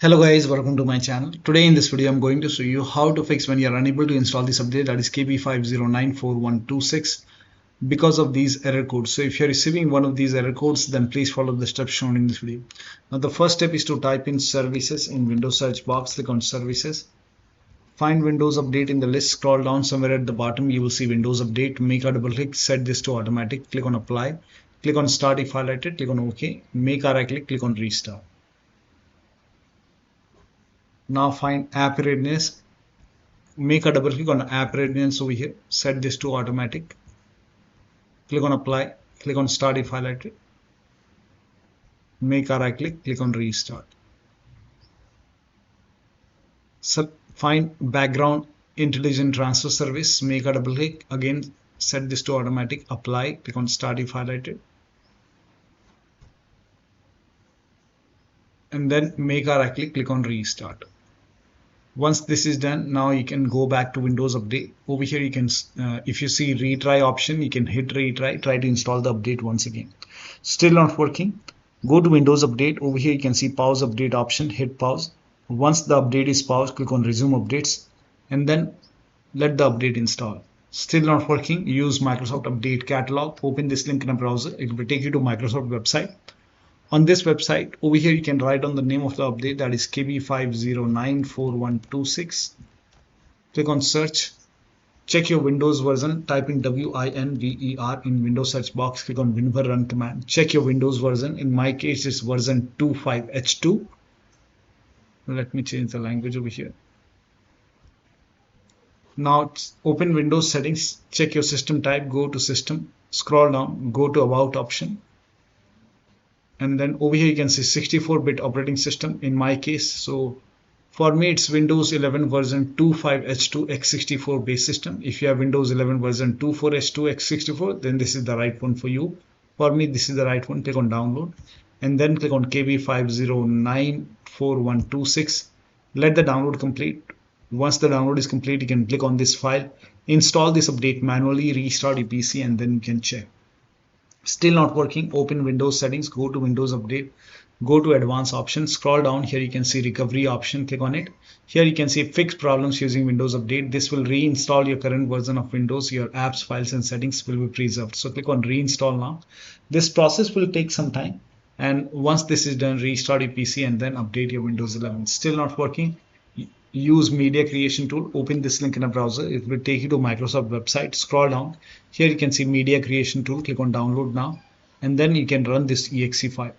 Hello guys, welcome to my channel. Today in this video I'm going to show you how to fix when you are unable to install this update, that is KB5094126, because of these error codes. So if you're receiving one of these error codes, then please follow the steps shown in this video. Now the first step is to type in services in Windows search box. Click on services, find Windows update in the list, scroll down somewhere at the bottom, you will see Windows update. Make a double click, set this to automatic, click on apply, click on start if highlighted, click on OK, make a right click on restart. Now find app readiness, make a double click on app readiness over here, set this to automatic, click on apply, click on start if highlighted, make a right click on restart. So find background intelligent transfer service, make a double click, again set this to automatic, apply, click on start if highlighted, and then make a right click on restart. Once this is done, now you can go back to Windows Update. Over here you can, if you see retry option, you can hit retry, try to install the update once again. Still not working, go to Windows Update. Over here you can see pause update option, hit pause. Once the update is paused, click on resume updates and then let the update install. Still not working, use Microsoft Update Catalog. Open this link in a browser, it will take you to Microsoft website. On this website, over here you can write down the name of the update, that is KB5094126. Click on search, check your Windows version, type in WINVER in Windows search box, click on WinVer run command, check your Windows version. In my case it's version 25H2. Let me change the language over here. Now open Windows settings, check your system type, go to system, scroll down, go to about option. And then over here you can see 64-bit operating system in my case. So for me it's Windows 11 version 25H2 x64 base system. If you have Windows 11 version 24H2 x64, then this is the right one for you. For me this is the right one. Click on download and then click on KB5094126. Let the download complete. Once the download is complete, you can click on this file, install this update manually, restart your PC, and then you can check. Still not working, open Windows settings, go to Windows Update, go to advanced options, scroll down, here you can see recovery option, click on it. Here you can see fix problems using Windows Update. This will reinstall your current version of Windows. Your apps, files and settings will be preserved. So click on reinstall now. This process will take some time, and once this is done, restart your PC and then update your Windows 11. Still not working, use media creation tool. Open this link in a browser, it will take you to Microsoft website. Scroll down, here you can see media creation tool, click on download now and then you can run this exe file.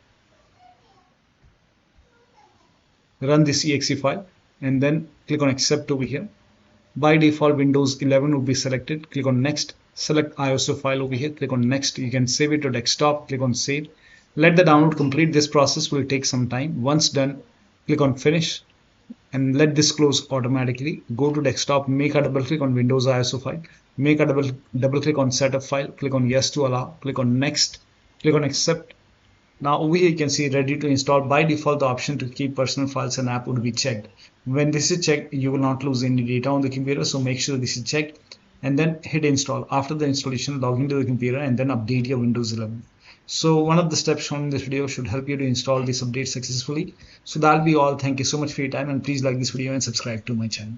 Run this exe file and then click on accept over here. By default Windows 11 will be selected. Click on next, select ISO file over here, click on next. You can save it to desktop, click on save. Let the download complete. This process will take some time. Once done, click on finish and let this close automatically. Go to desktop, make a double click on Windows ISO file, make a double click on setup file, click on yes to allow, click on next, click on accept. Now over here you can see ready to install. By default the option to keep personal files and app would be checked. When this is checked, you will not lose any data on the computer, so make sure this is checked and then hit install. After the installation, log into the computer and then update your Windows 11. So one of the steps shown in this video should help you to install this update successfully. So that'll be all. Thank you so much for your time, and please like this video and subscribe to my channel.